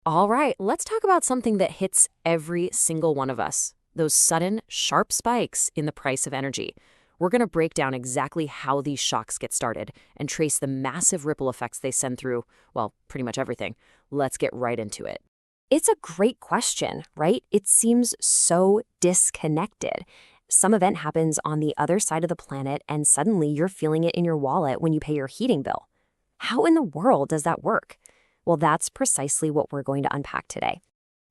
All right, let's talk about something that hits every single one of us, those sudden, sharp spikes in the price of energy. We're going to break down exactly how these shocks get started and trace the massive ripple effects they send through, well, pretty much everything. Let's get right into it. It's a great question, right? It seems so disconnected. Some event happens on the other side of the planet, and suddenly you're feeling it in your wallet when you pay your heating bill. How in the world does that work? Well, that's precisely what we're going to unpack today.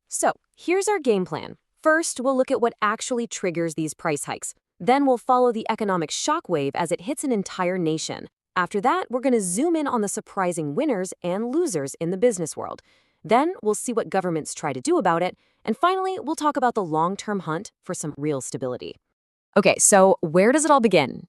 So, here's our game plan. First, we'll look at what actually triggers these price hikes. Then we'll follow the economic shockwave as it hits an entire nation. After that, we're going to zoom in on the surprising winners and losers in the business world. Then we'll see what governments try to do about it. And finally, we'll talk about the long-term hunt for some real stability. Okay, so where does it all begin?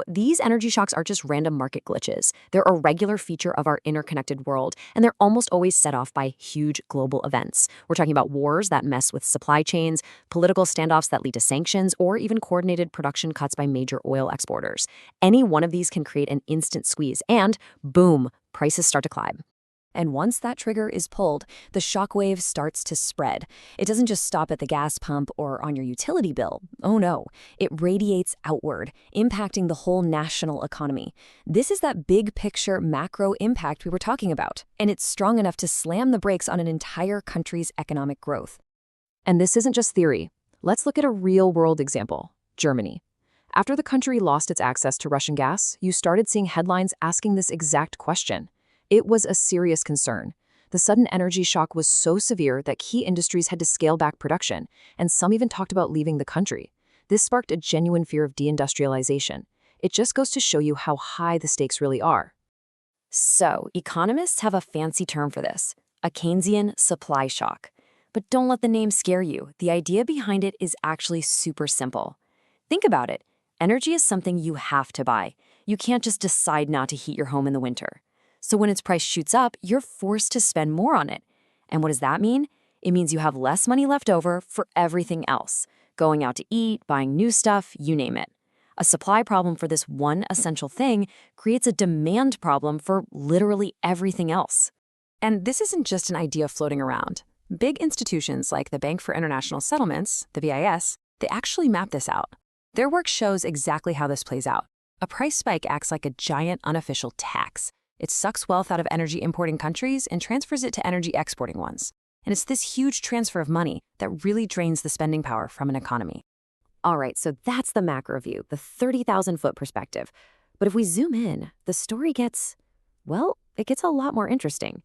These energy shocks aren't just random market glitches. They're a regular feature of our interconnected world, and they're almost always set off by huge global events. We're talking about wars that mess with supply chains, political standoffs that lead to sanctions, or even coordinated production cuts by major oil exporters. Any one of these can create an instant squeeze, and boom, prices start to climb. And once that trigger is pulled, the shockwave starts to spread. It doesn't just stop at the gas pump or on your utility bill. Oh no, it radiates outward, impacting the whole national economy. This is that big picture macro impact we were talking about, and it's strong enough to slam the brakes on an entire country's economic growth. And this isn't just theory. Let's look at a real-world example, Germany. After the country lost its access to Russian gas, you started seeing headlines asking this exact question. It was a serious concern. The sudden energy shock was so severe that key industries had to scale back production, and some even talked about leaving the country. This sparked a genuine fear of deindustrialization. It just goes to show you how high the stakes really are. So, economists have a fancy term for this, a Keynesian supply shock. But don't let the name scare you. The idea behind it is actually super simple. Think about it. Energy is something you have to buy. You can't just decide not to heat your home in the winter. So when its price shoots up, you're forced to spend more on it. And what does that mean? It means you have less money left over for everything else. Going out to eat, buying new stuff, you name it. A supply problem for this one essential thing creates a demand problem for literally everything else. And this isn't just an idea floating around. Big institutions like the Bank for International Settlements, the BIS, they actually map this out. Their work shows exactly how this plays out. A price spike acts like a giant unofficial tax. It sucks wealth out of energy importing countries and transfers it to energy exporting ones. And it's this huge transfer of money that really drains the spending power from an economy. All right, so that's the macro view, the 30,000-foot perspective. But if we zoom in, the story gets, well, it gets a lot more interesting.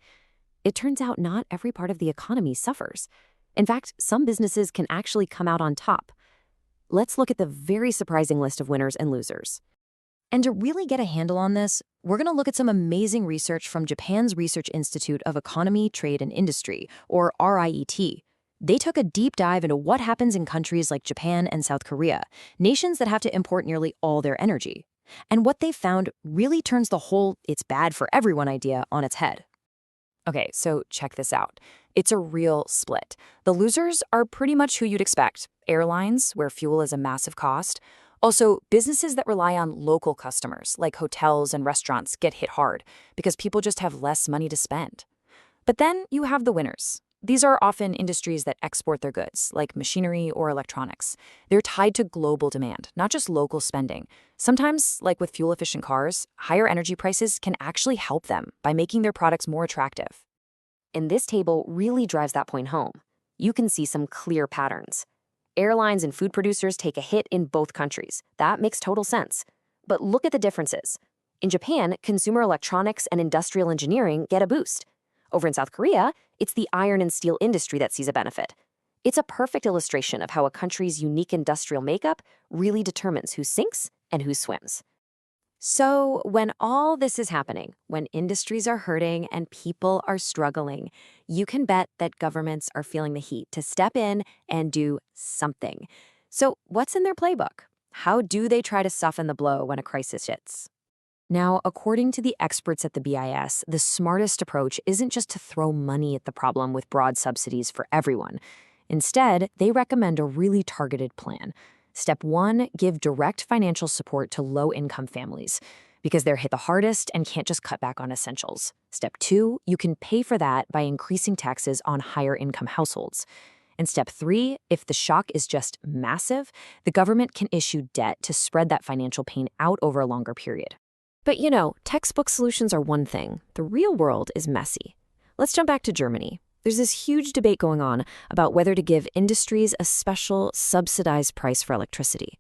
It turns out not every part of the economy suffers. In fact, some businesses can actually come out on top. Let's look at the very surprising list of winners and losers. And to really get a handle on this, we're going to look at some amazing research from Japan's Research Institute of Economy, Trade, and Industry, or RIET. They took a deep dive into what happens in countries like Japan and South Korea, nations that have to import nearly all their energy. And what they found really turns the whole "it's bad for everyone" idea on its head. Okay, so check this out. It's a real split. The losers are pretty much who you'd expect. Airlines, where fuel is a massive cost. Also, businesses that rely on local customers, like hotels and restaurants, get hit hard because people just have less money to spend. But then you have the winners. These are often industries that export their goods, like machinery or electronics. They're tied to global demand, not just local spending. Sometimes, like with fuel-efficient cars, higher energy prices can actually help them by making their products more attractive. And this table really drives that point home. You can see some clear patterns. Airlines and food producers take a hit in both countries. That makes total sense. But look at the differences. In Japan, consumer electronics and industrial engineering get a boost. Over in South Korea, it's the iron and steel industry that sees a benefit. It's a perfect illustration of how a country's unique industrial makeup really determines who sinks and who swims. So when all this is happening, when industries are hurting and people are struggling, you can bet that governments are feeling the heat to step in and do something. So what's in their playbook? How do they try to soften the blow when a crisis hits? Now, according to the experts at the BIS, the smartest approach isn't just to throw money at the problem with broad subsidies for everyone. Instead, they recommend a really targeted plan. Step 1, give direct financial support to low-income families. because they're hit the hardest and can't just cut back on essentials. Step 2, you can pay for that by increasing taxes on higher income households. And step 3, if the shock is just massive, the government can issue debt to spread that financial pain out over a longer period. But textbook solutions are one thing. The real world is messy. Let's jump back to Germany. There's this huge debate going on about whether to give industries a special subsidized price for electricity.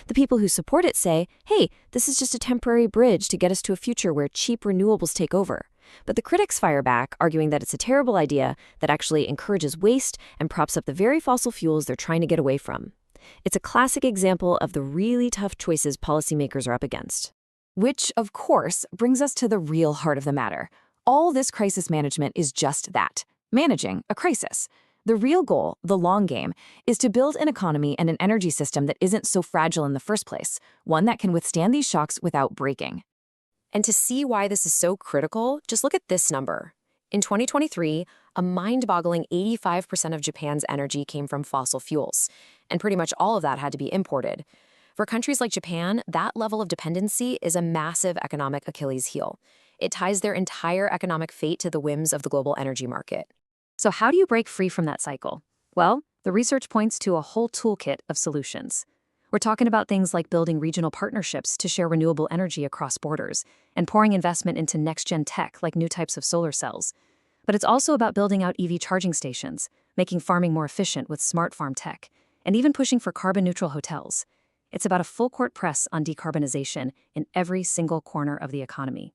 The people who support it say, hey, this is just a temporary bridge to get us to a future where cheap renewables take over. But the critics fire back, arguing that it's a terrible idea that actually encourages waste and props up the very fossil fuels they're trying to get away from. It's a classic example of the really tough choices policymakers are up against. Which, of course, brings us to the real heart of the matter. All this crisis management is just that, managing a crisis. The real goal, the long game, is to build an economy and an energy system that isn't so fragile in the first place, one that can withstand these shocks without breaking. And to see why this is so critical, just look at this number. In 2023, a mind-boggling 85% of Japan's energy came from fossil fuels, and pretty much all of that had to be imported. For countries like Japan, that level of dependency is a massive economic Achilles heel. It ties their entire economic fate to the whims of the global energy market. So how do you break free from that cycle? Well, the research points to a whole toolkit of solutions. We're talking about things like building regional partnerships to share renewable energy across borders and pouring investment into next-gen tech like new types of solar cells. But it's also about building out EV charging stations, making farming more efficient with smart farm tech, and even pushing for carbon-neutral hotels. It's about a full-court press on decarbonization in every single corner of the economy.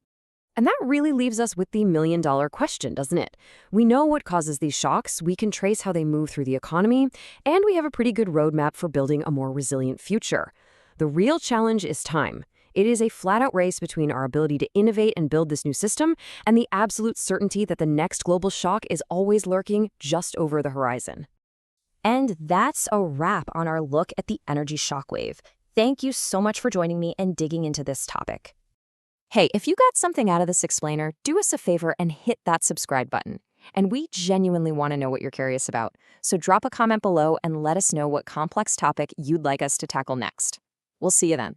And that really leaves us with the million-dollar question, doesn't it? We know what causes these shocks, we can trace how they move through the economy, and we have a pretty good roadmap for building a more resilient future. The real challenge is time. It is a flat-out race between our ability to innovate and build this new system and the absolute certainty that the next global shock is always lurking just over the horizon. And that's a wrap on our look at the energy shockwave. Thank you so much for joining me and digging into this topic. Hey, if you got something out of this explainer, do us a favor and hit that subscribe button. And we genuinely want to know what you're curious about. So drop a comment below and let us know what complex topic you'd like us to tackle next. We'll see you then.